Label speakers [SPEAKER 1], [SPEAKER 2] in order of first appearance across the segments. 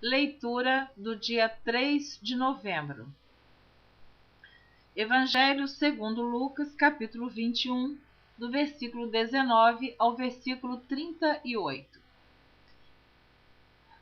[SPEAKER 1] Leitura do dia 3 de novembro. Evangelho segundo Lucas, capítulo 21, do versículo 19 ao versículo 38.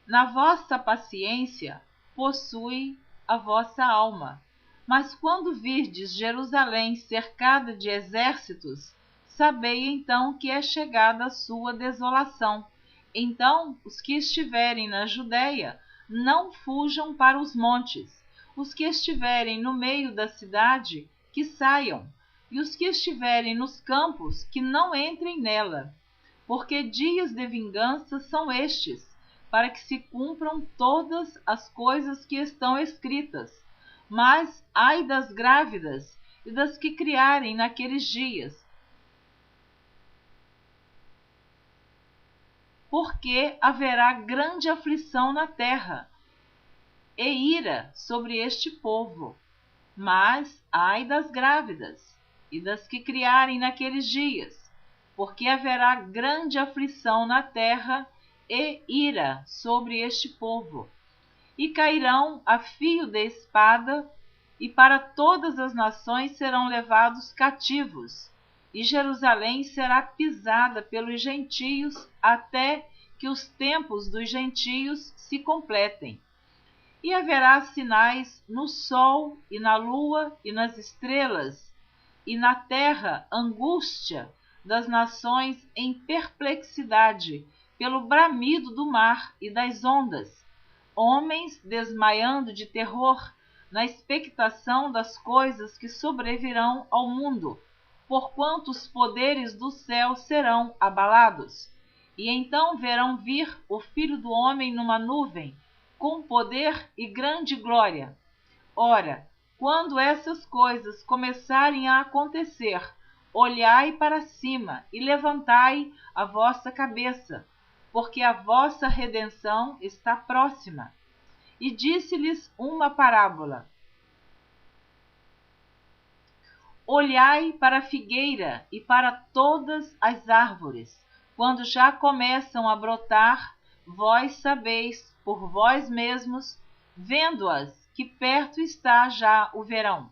[SPEAKER 1] Na vossa paciência possui a vossa alma, mas quando virdes Jerusalém cercada de exércitos, sabei então que é chegada a sua desolação. Então os que estiverem na Judéia não fujam para os montes, os que estiverem no meio da cidade, que saiam, e os que estiverem nos campos, que não entrem nela. Porque dias de vingança são estes, para que se cumpram todas as coisas que estão escritas. Mas ai das grávidas e das que criarem naqueles dias, porque haverá grande aflição na terra e ira sobre este povo. Mas ai das grávidas e das que criarem naqueles dias, porque haverá grande aflição na terra e ira sobre este povo. E cairão a fio de espada, e para todas as nações serão levados cativos, e Jerusalém será pisada pelos gentios, até que os tempos dos gentios se completem. E haverá sinais no sol e na lua e nas estrelas, e na terra angústia das nações em perplexidade, pelo bramido do mar e das ondas, homens desmaiando de terror, na expectação das coisas que sobrevirão ao mundo, porquanto os poderes do céu serão abalados. E então verão vir o Filho do Homem numa nuvem, com poder e grande glória. Ora, quando essas coisas começarem a acontecer, olhai para cima e levantai a vossa cabeça, porque a vossa redenção está próxima. E disse-lhes uma parábola: olhai para a figueira e para todas as árvores. Quando já começam a brotar, vós sabeis por vós mesmos, vendo-as, que perto está já o verão.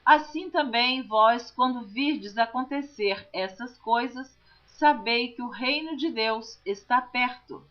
[SPEAKER 1] Assim também vós, quando virdes acontecer essas coisas, sabei que o reino de Deus está perto.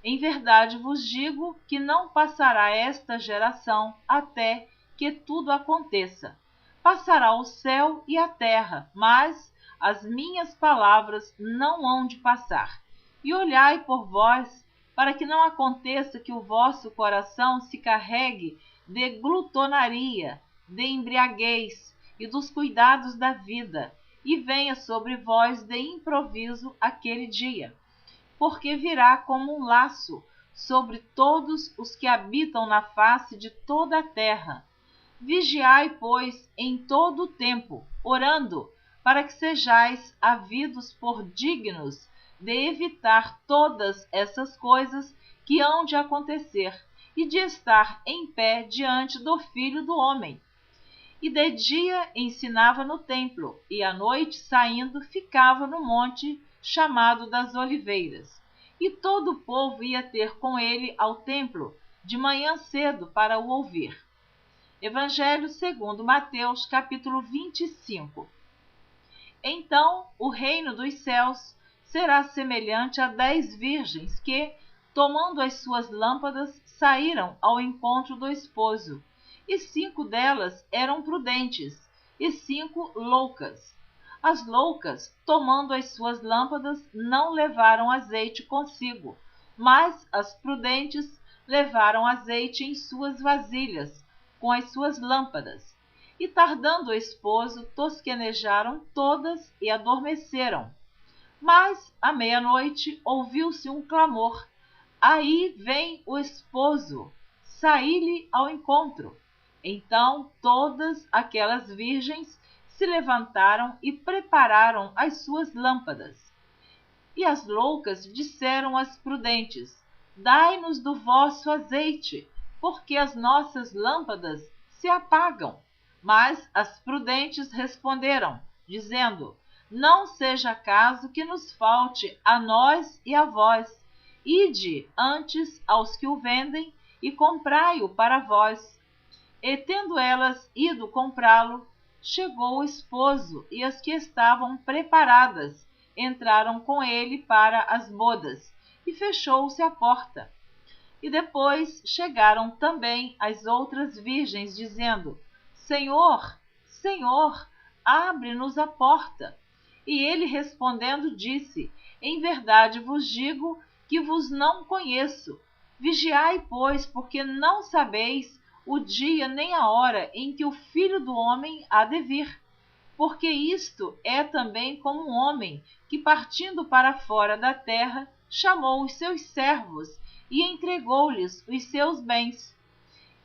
[SPEAKER 1] Em verdade vos digo que não passará esta geração até que tudo aconteça. Passará o céu e a terra, mas as minhas palavras não hão de passar. E olhai por vós, para que não aconteça que o vosso coração se carregue de glutonaria, de embriaguez e dos cuidados da vida, e venha sobre vós de improviso aquele dia. Porque virá como um laço sobre todos os que habitam na face de toda a terra. Vigiai, pois, em todo o tempo, orando, para que sejais havidos por dignos de evitar todas essas coisas que hão de acontecer, e de estar em pé diante do Filho do Homem. E de dia ensinava no templo, e à noite, saindo, ficava no monte chamado das Oliveiras. E todo o povo ia ter com ele ao templo, de manhã cedo, para o ouvir. Evangelho segundo Mateus, capítulo 25. Então o reino dos céus será semelhante a 10 virgens que, tomando as suas lâmpadas, saíram ao encontro do esposo. E 5 delas eram prudentes, e 5 loucas. As loucas, tomando as suas lâmpadas, não levaram azeite consigo, mas as prudentes levaram azeite em suas vasilhas, com as suas lâmpadas. E tardando o esposo, tosquenejaram todas e adormeceram. Mas, à meia-noite, ouviu-se um clamor: aí vem o esposo, saí-lhe ao encontro. Então todas aquelas virgens se levantaram e prepararam as suas lâmpadas. E as loucas disseram às prudentes: dai-nos do vosso azeite, porque as nossas lâmpadas se apagam. Mas as prudentes responderam, dizendo: não seja caso que nos falte a nós e a vós, Ide antes aos que o vendem e comprai-o para vós. E tendo elas ido comprá-lo, chegou o esposo, e as que estavam preparadas entraram com ele para as bodas, e fechou-se a porta. E depois chegaram também as outras virgens, dizendo: Senhor, Senhor, abre-nos a porta. E ele respondendo disse: Em verdade vos digo que vos não conheço. Vigiai, pois, porque não sabeis o dia nem a hora em que o Filho do Homem há de vir. Porque isto é também como um homem que, partindo para fora da terra, chamou os seus servos e entregou-lhes os seus bens.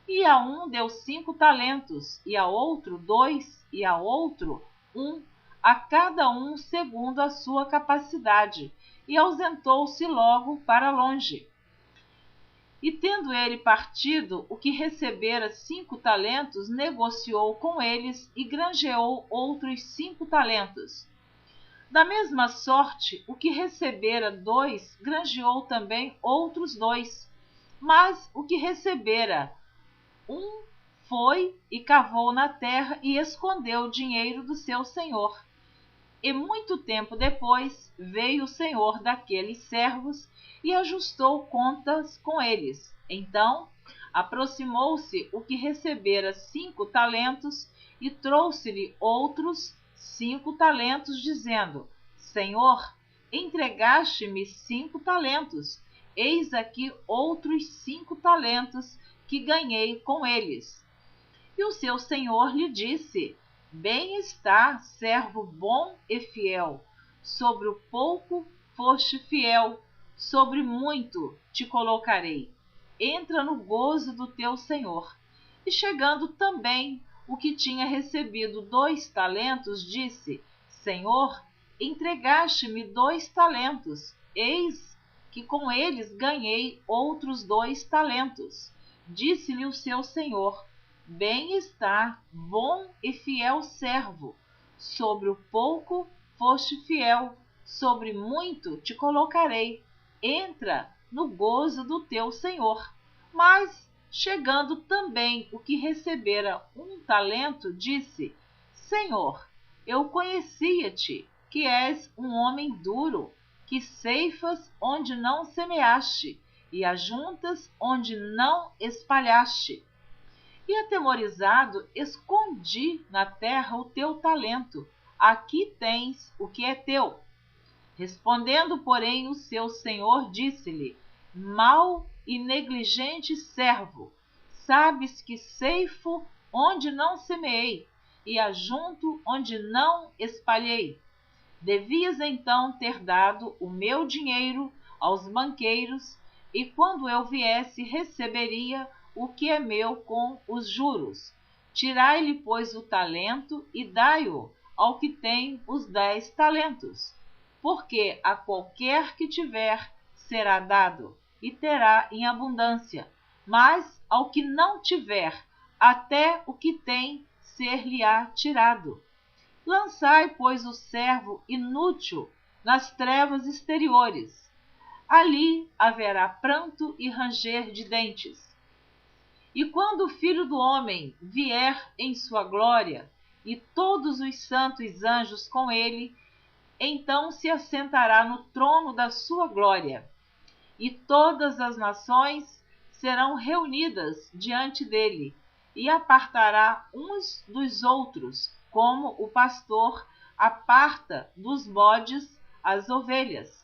[SPEAKER 1] E a um deu 5 talentos, e a outro 2, e a outro 1, a cada um segundo a sua capacidade, e ausentou-se logo para longe. E tendo ele partido, o que recebera 5 talentos, negociou com eles e granjeou outros 5 talentos. Da mesma sorte, o que recebera 2, granjeou também outros 2. Mas o que recebera 1, foi e cavou na terra e escondeu o dinheiro do seu senhor. E muito tempo depois veio o senhor daqueles servos e ajustou contas com eles. Então aproximou-se o que recebera 5 talentos e trouxe-lhe outros 5 talentos, dizendo: Senhor, entregaste-me 5 talentos, eis aqui outros 5 talentos que ganhei com eles. E o seu senhor lhe disse: Bem está, servo bom e fiel. Sobre o pouco foste fiel, sobre muito te colocarei. Entra no gozo do teu senhor. E chegando também o que tinha recebido 2 talentos, disse: Senhor, entregaste-me 2 talentos, eis que com eles ganhei outros 2 talentos. Disse-lhe o seu senhor: Bem está, bom e fiel servo. Sobre o pouco foste fiel, sobre muito te colocarei. Entra no gozo do teu senhor. Mas, chegando também o que recebera 1 talento, disse: Senhor, eu conhecia-te, que és um homem duro, que ceifas onde não semeaste, e ajuntas onde não espalhaste. E atemorizado, escondi na terra o teu talento. Aqui tens o que é teu. Respondendo, porém, o seu senhor disse-lhe: Mau e negligente servo, sabes que ceifo onde não semeei, e ajunto onde não espalhei. Devias então ter dado o meu dinheiro aos banqueiros, e quando eu viesse receberia o que é meu com os juros. Tirai-lhe, pois, o talento e dai-o ao que tem os 10 talentos. Porque a qualquer que tiver será dado, e terá em abundância, mas ao que não tiver, até o que tem ser-lhe-á tirado. Lançai, pois, o servo inútil nas trevas exteriores. Ali haverá pranto e ranger de dentes. E quando o Filho do Homem vier em sua glória, e todos os santos anjos com ele, então se assentará no trono da sua glória. E todas as nações serão reunidas diante dele, e apartará uns dos outros, como o pastor aparta dos bodes as ovelhas.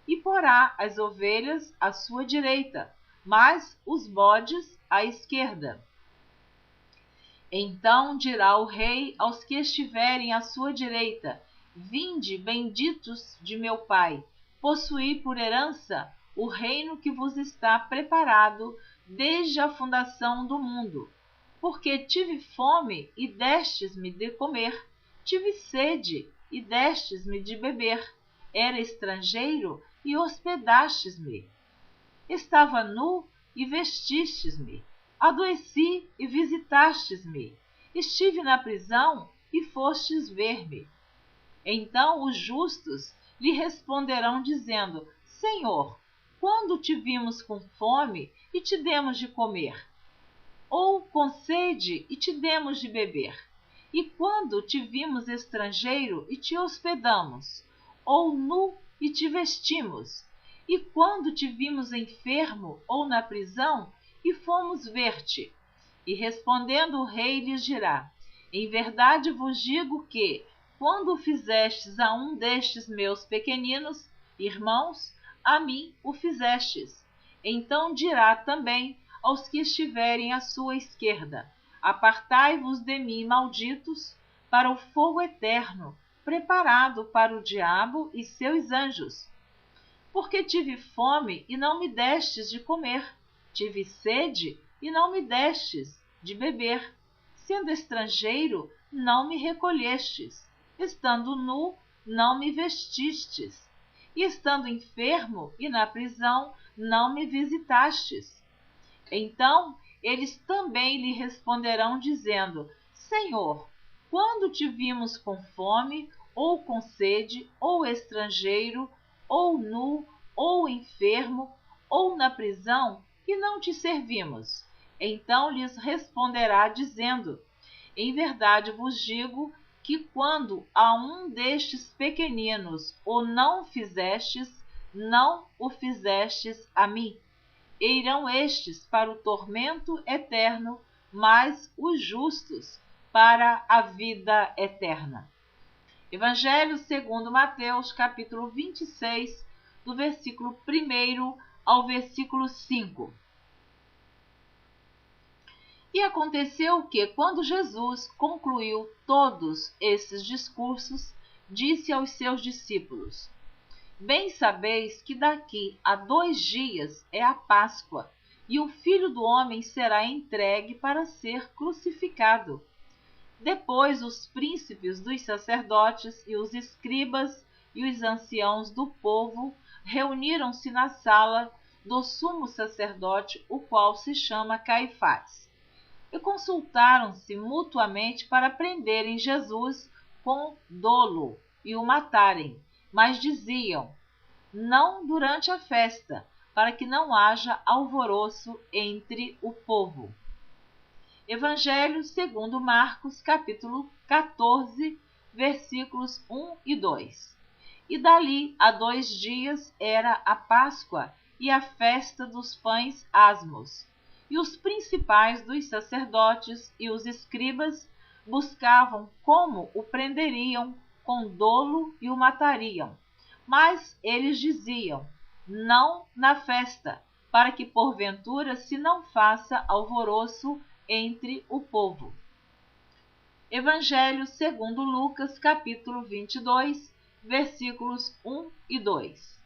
[SPEAKER 1] E porá as ovelhas à sua direita, mas os bodes à esquerda. Então dirá o rei aos que estiverem à sua direita: Vinde, benditos de meu Pai, possuí por herança o reino que vos está preparado desde a fundação do mundo. Porque tive fome e destes-me de comer, tive sede e destes-me de beber, era estrangeiro e hospedastes-me. Estava nu e vestistes-me, adoeci e visitastes-me, estive na prisão e fostes ver-me. Então os justos lhe responderão dizendo: Senhor, quando te vimos com fome e te demos de comer? Ou com sede e te demos de beber? E quando te vimos estrangeiro e te hospedamos? Ou nu e te vestimos? E quando te vimos enfermo ou na prisão e fomos ver-te? E respondendo o rei lhes dirá: em verdade vos digo que, quando o fizestes a um destes meus pequeninos irmãos, a mim o fizestes. Então dirá também aos que estiverem à sua esquerda: apartai-vos de mim, malditos, para o fogo eterno, preparado para o diabo e seus anjos. Porque tive fome e não me destes de comer, tive sede e não me destes de beber, sendo estrangeiro, não me recolhestes, estando nu, não me vestistes, e estando enfermo e na prisão, não me visitastes. Então eles também lhe responderão, dizendo: Senhor, quando te vimos com fome, ou com sede, ou estrangeiro, ou nu, ou enfermo, ou na prisão, e não te servimos? Então lhes responderá, dizendo: em verdade vos digo que quando a um destes pequeninos o não fizestes, não o fizestes a mim. E irão estes para o tormento eterno, mas os justos para a vida eterna. Evangelho segundo Mateus, capítulo 26, do versículo 1 ao versículo 5. E aconteceu que, quando Jesus concluiu todos esses discursos, disse aos seus discípulos: bem sabeis que daqui a 2 dias é a Páscoa, e o Filho do Homem será entregue para ser crucificado. Depois os príncipes dos sacerdotes e os escribas e os anciãos do povo reuniram-se na sala do sumo sacerdote, o qual se chama Caifás, e consultaram-se mutuamente para prenderem Jesus com dolo e o matarem. Mas diziam: não durante a festa, para que não haja alvoroço entre o povo. Evangelho segundo Marcos, capítulo 14, versículos 1 e 2. E dali a 2 dias era a Páscoa e a festa dos pães asmos. E os principais dos sacerdotes e os escribas buscavam como o prenderiam com dolo e o matariam. Mas eles diziam: não na festa, para que porventura se não faça alvoroço entre o povo. Evangelho segundo Lucas, capítulo 22, versículos 1 e 2.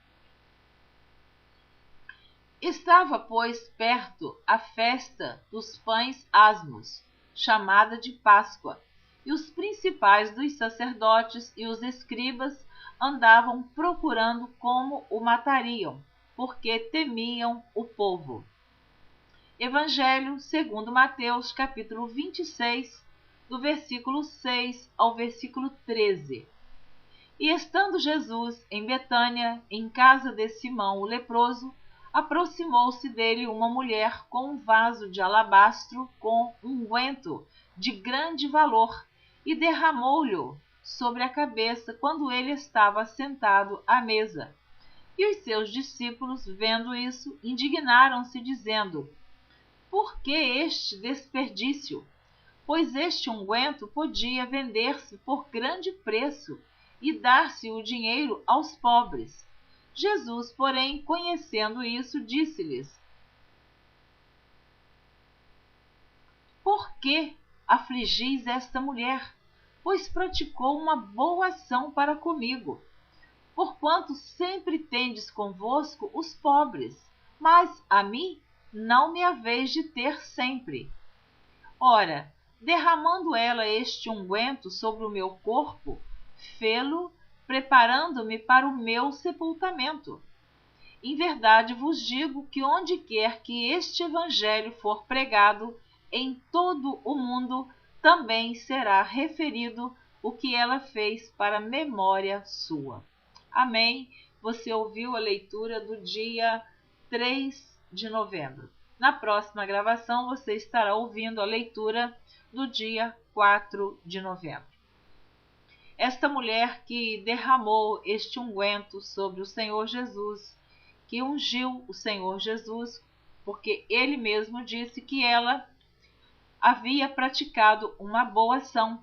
[SPEAKER 1] Estava, pois, perto a festa dos pães asmos, chamada de Páscoa, e os principais dos sacerdotes e os escribas andavam procurando como o matariam, porque temiam o povo. Evangelho segundo Mateus, capítulo 26, do versículo 6 ao versículo 13. E estando Jesus em Betânia, em casa de Simão o leproso, aproximou-se dele uma mulher com um vaso de alabastro com unguento de grande valor, e derramou-lhe sobre a cabeça quando ele estava sentado à mesa. E os seus discípulos, vendo isso, indignaram-se, dizendo: por que este desperdício? Pois este unguento podia vender-se por grande preço e dar-se o dinheiro aos pobres. Jesus, porém, conhecendo isso, disse-lhes: por que afligis esta mulher? Pois praticou uma boa ação para comigo. Porquanto sempre tendes convosco os pobres, mas a mim não me haveis de ter sempre. Ora, derramando ela este unguento sobre o meu corpo, fê-lo, preparando-me para o meu sepultamento. Em verdade vos digo que onde quer que este evangelho for pregado em todo o mundo, também será referido o que ela fez para memória sua. Amém. Você ouviu a leitura do dia 3 de novembro. Na próxima gravação, você estará ouvindo a leitura do dia 4 de novembro. Esta mulher que derramou este unguento sobre o Senhor Jesus, que ungiu o Senhor Jesus, porque ele mesmo disse que ela havia praticado uma boa ação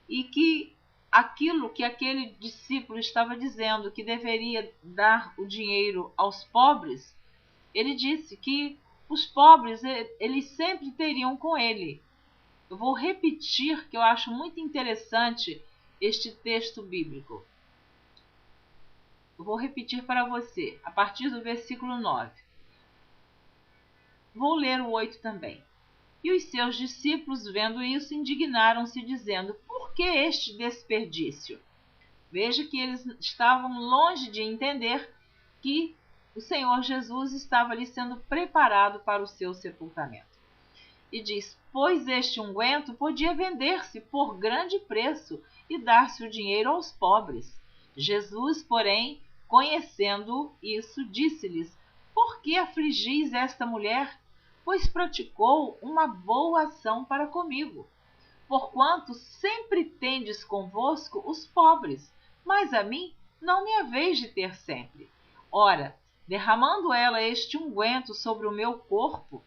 [SPEAKER 1] e que aquilo que aquele discípulo estava dizendo, que deveria dar o dinheiro aos pobres, ele disse que os pobres eles sempre teriam com ele. Eu vou repetir, que eu acho muito interessante este texto bíblico. Eu vou repetir para você, a partir do versículo 9. Vou ler o 8 também. E os seus discípulos, vendo isso, indignaram-se, dizendo: por que este desperdício? Veja que eles estavam longe de entender que o Senhor Jesus estava ali sendo preparado para o seu sepultamento. E diz: pois este unguento podia vender-se por grande preço e dar-se o dinheiro aos pobres. Jesus, porém, conhecendo isso, disse-lhes: por que afligis esta mulher? Pois praticou uma boa ação para comigo. Porquanto sempre tendes convosco os pobres, mas a mim não me haveis de ter sempre. Ora, derramando ela este unguento sobre o meu corpo,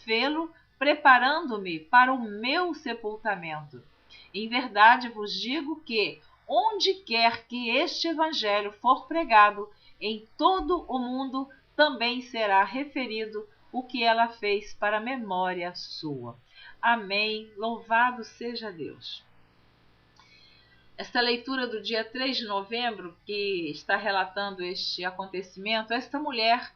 [SPEAKER 1] fê-lo preparando-me para o meu sepultamento. Em verdade vos digo que, onde quer que este evangelho for pregado, em todo o mundo também será referido o que ela fez para a memória sua. Amém. Louvado seja Deus. Esta leitura do dia 3 de novembro, que está relatando este acontecimento, esta mulher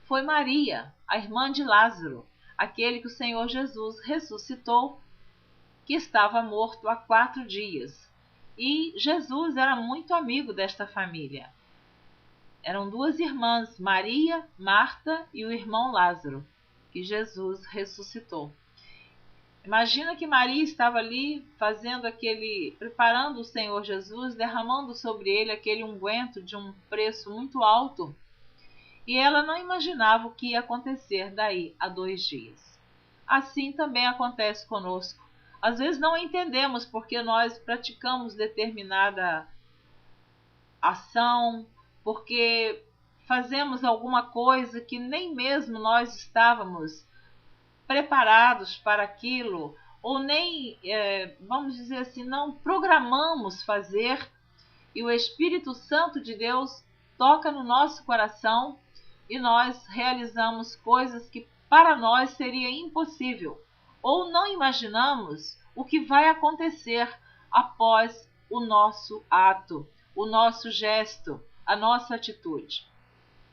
[SPEAKER 1] foi Maria, a irmã de Lázaro, aquele que o Senhor Jesus ressuscitou, que estava morto há 4 dias. E Jesus era muito amigo desta família. Eram 2 irmãs, Maria, Marta e o irmão Lázaro, que Jesus ressuscitou. Imagina que Maria estava ali preparando o Senhor Jesus, derramando sobre ele aquele unguento de um preço muito alto. E ela não imaginava o que ia acontecer daí a 2 dias. Assim também acontece conosco. Às vezes não entendemos porque nós praticamos determinada ação, porque fazemos alguma coisa que nem mesmo nós estávamos preparados para aquilo, ou nem, vamos dizer assim, não programamos fazer, e o Espírito Santo de Deus toca no nosso coração e nós realizamos coisas que para nós seria impossível, ou não imaginamos o que vai acontecer após o nosso ato, o nosso gesto, a nossa atitude.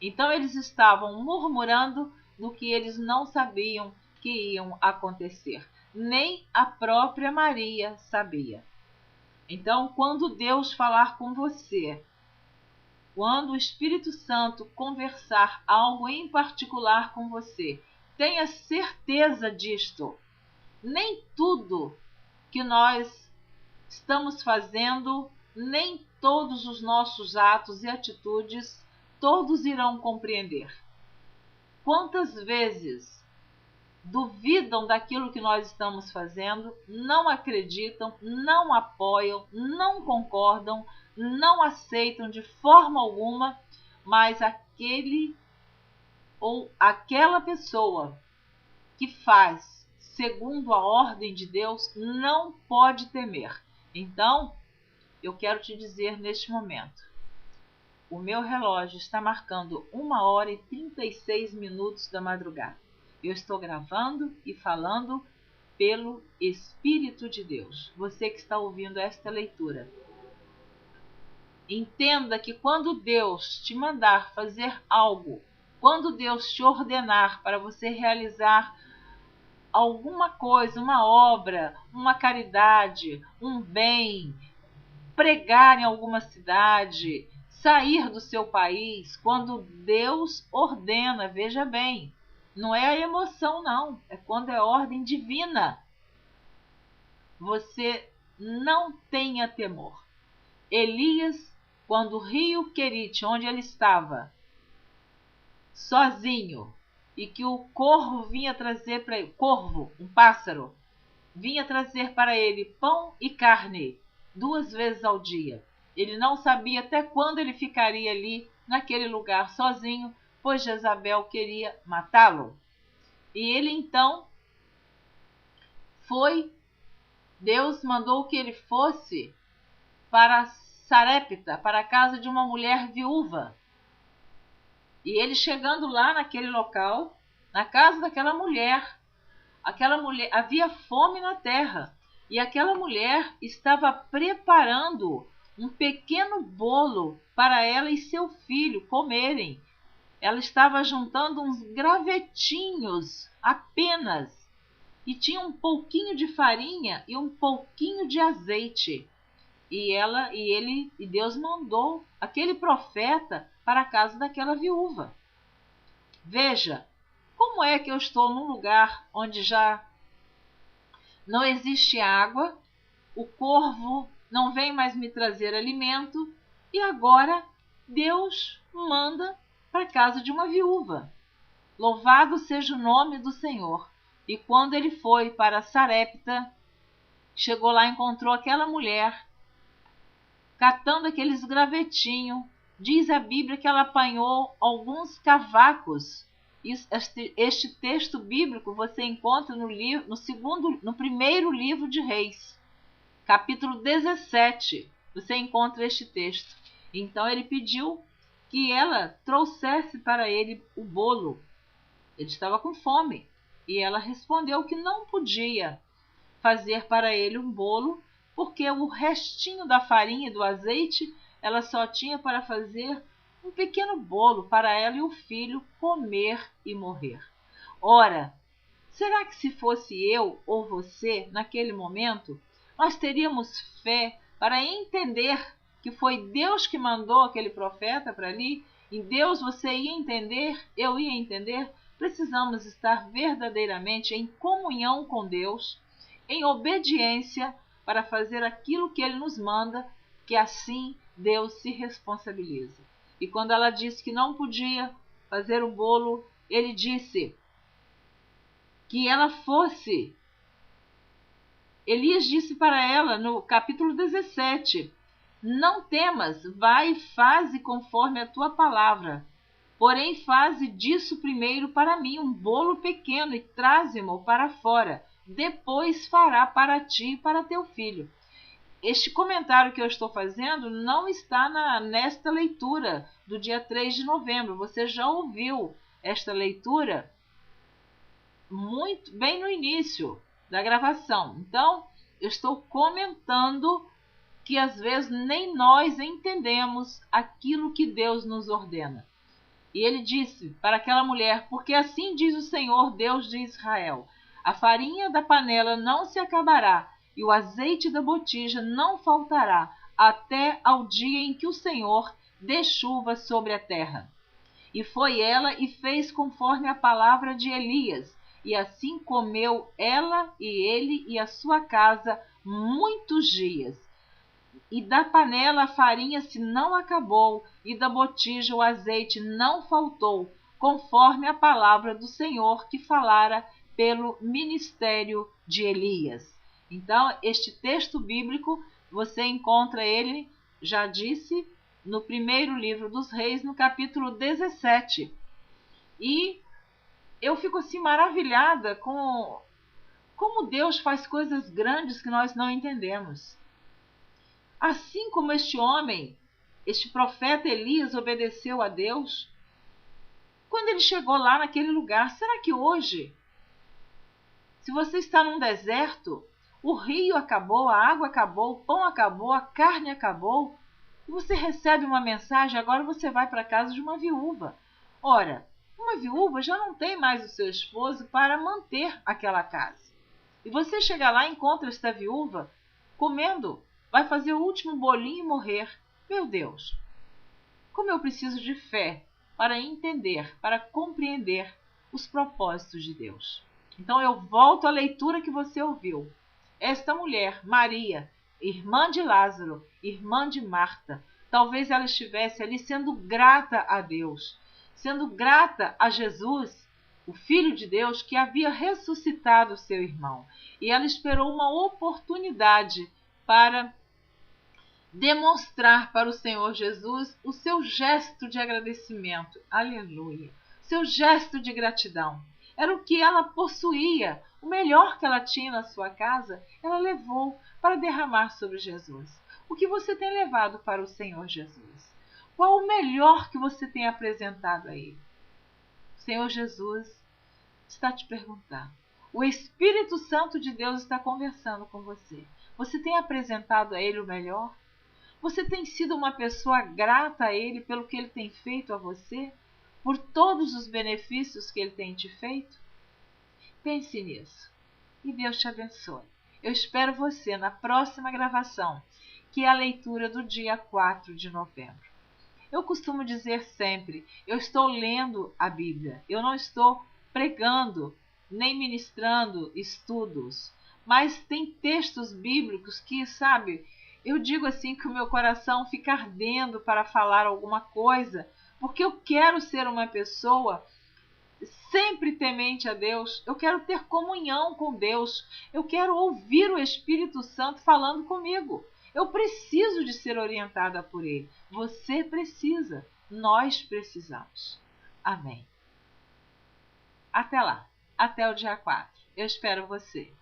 [SPEAKER 1] Então eles estavam murmurando do que eles não sabiam que iam acontecer. Nem a própria Maria sabia. Então, quando Deus falar com você, quando o Espírito Santo conversar algo em particular com você, tenha certeza disto. Nem tudo que nós estamos fazendo, nem todos os nossos atos e atitudes, todos irão compreender. Quantas vezes duvidam daquilo que nós estamos fazendo, não acreditam, não apoiam, não concordam, não aceitam de forma alguma, mas aquele ou aquela pessoa que faz segundo a ordem de Deus não pode temer. Então, eu quero te dizer neste momento, o meu relógio está marcando 1h36 da madrugada. Eu estou gravando e falando pelo Espírito de Deus. Você que está ouvindo esta leitura, entenda que quando Deus te mandar fazer algo, quando Deus te ordenar para você realizar alguma coisa, uma obra, uma caridade, um bem, pregar em alguma cidade, sair do seu país, quando Deus ordena, veja bem, não é a emoção não, é quando é ordem divina. Você não tenha temor. Elias, quando o rio Querite, onde ele estava, sozinho, e que o corvo vinha trazer para ele, corvo, um pássaro, vinha trazer para ele pão e carne 2 vezes ao dia. Ele não sabia até quando ele ficaria ali naquele lugar sozinho, pois Jezabel queria matá-lo. E ele então foi, Deus mandou que ele fosse para Sarepta, para a casa de uma mulher viúva. E ele chegando lá naquele local, na casa daquela mulher, havia fome na terra, e aquela mulher estava preparando um pequeno bolo para ela e seu filho comerem. Ela estava juntando uns gravetinhos apenas, e tinha um pouquinho de farinha e um pouquinho de azeite. E Deus mandou aquele profeta para a casa daquela viúva. Veja, como é que eu estou num lugar onde já não existe água, o corvo não vem mais me trazer alimento, e agora Deus manda para a casa de uma viúva. Louvado seja o nome do Senhor. E quando ele foi para Sarepta, chegou lá e encontrou aquela mulher catando aqueles gravetinhos. Diz a Bíblia que ela apanhou alguns cavacos. Este texto bíblico você encontra no primeiro livro de Reis, capítulo 17. Você encontra este texto. Então ele pediu que ela trouxesse para ele o bolo. Ele estava com fome. E ela respondeu que não podia fazer para ele um bolo, porque o restinho da farinha e do azeite ela só tinha para fazer um pequeno bolo para ela e o filho comer e morrer. Ora, será que se fosse eu ou você, naquele momento, nós teríamos fé para entender que foi Deus que mandou aquele profeta para ali? Em Deus você ia entender, eu ia entender. Precisamos estar verdadeiramente em comunhão com Deus, em obediência, para fazer aquilo que Ele nos manda, que assim Deus se responsabiliza. E quando ela disse que não podia fazer o bolo, Ele disse que ela fosse. Elias disse para ela no capítulo 17, não temas, vai e faze conforme a tua palavra. Porém, faze disso primeiro para mim um bolo pequeno e traze-mo para fora. Depois fará para ti e para teu filho. Este comentário que eu estou fazendo não está nesta leitura do dia 3 de novembro. Você já ouviu esta leitura muito bem no início da gravação. Então, eu estou comentando que às vezes nem nós entendemos aquilo que Deus nos ordena. E ele disse para aquela mulher, porque assim diz o Senhor, Deus de Israel, a farinha da panela não se acabará, e o azeite da botija não faltará, até ao dia em que o Senhor dê chuva sobre a terra. E foi ela e fez conforme a palavra de Elias, e assim comeu ela e ele e a sua casa muitos dias. E da panela a farinha se não acabou, e da botija o azeite não faltou, conforme a palavra do Senhor que falara pelo ministério de Elias. Então, este texto bíblico, você encontra ele, já disse, no primeiro livro dos Reis, no capítulo 17. E eu fico assim maravilhada com como Deus faz coisas grandes que nós não entendemos. Assim como este homem, este profeta Elias obedeceu a Deus, quando ele chegou lá naquele lugar, será que hoje, se você está num deserto, o rio acabou, a água acabou, o pão acabou, a carne acabou, e você recebe uma mensagem, agora você vai para a casa de uma viúva. Ora, uma viúva já não tem mais o seu esposo para manter aquela casa. E você chega lá e encontra esta viúva comendo, vai fazer o último bolinho e morrer. Meu Deus, como eu preciso de fé para entender, para compreender os propósitos de Deus. Então eu volto à leitura que você ouviu. Esta mulher, Maria, irmã de Lázaro, irmã de Marta, talvez ela estivesse ali sendo grata a Deus. sendo grata a Jesus, o Filho de Deus, que havia ressuscitado seu irmão. E ela esperou uma oportunidade para demonstrar para o Senhor Jesus o seu gesto de agradecimento. Aleluia! Seu gesto de gratidão. Era o que ela possuía, o melhor que ela tinha na sua casa, ela levou para derramar sobre Jesus. O que você tem levado para o Senhor Jesus? Qual o melhor que você tem apresentado a Ele? O Senhor Jesus está te perguntando. O Espírito Santo de Deus está conversando com você. Você tem apresentado a Ele o melhor? Você tem sido uma pessoa grata a Ele pelo que Ele tem feito a você? Por todos os benefícios que Ele tem te feito? Pense nisso. E Deus te abençoe. Eu espero você na próxima gravação, que é a leitura do dia 4 de novembro. Eu costumo dizer sempre, eu estou lendo a Bíblia. Eu não estou pregando, nem ministrando estudos. Mas tem textos bíblicos que, sabe, eu digo assim que o meu coração fica ardendo para falar alguma coisa, porque eu quero ser uma pessoa sempre temente a Deus, eu quero ter comunhão com Deus, eu quero ouvir o Espírito Santo falando comigo. Eu preciso de ser orientada por Ele. Você precisa, nós precisamos. Amém. Até lá, até o dia 4. Eu espero você.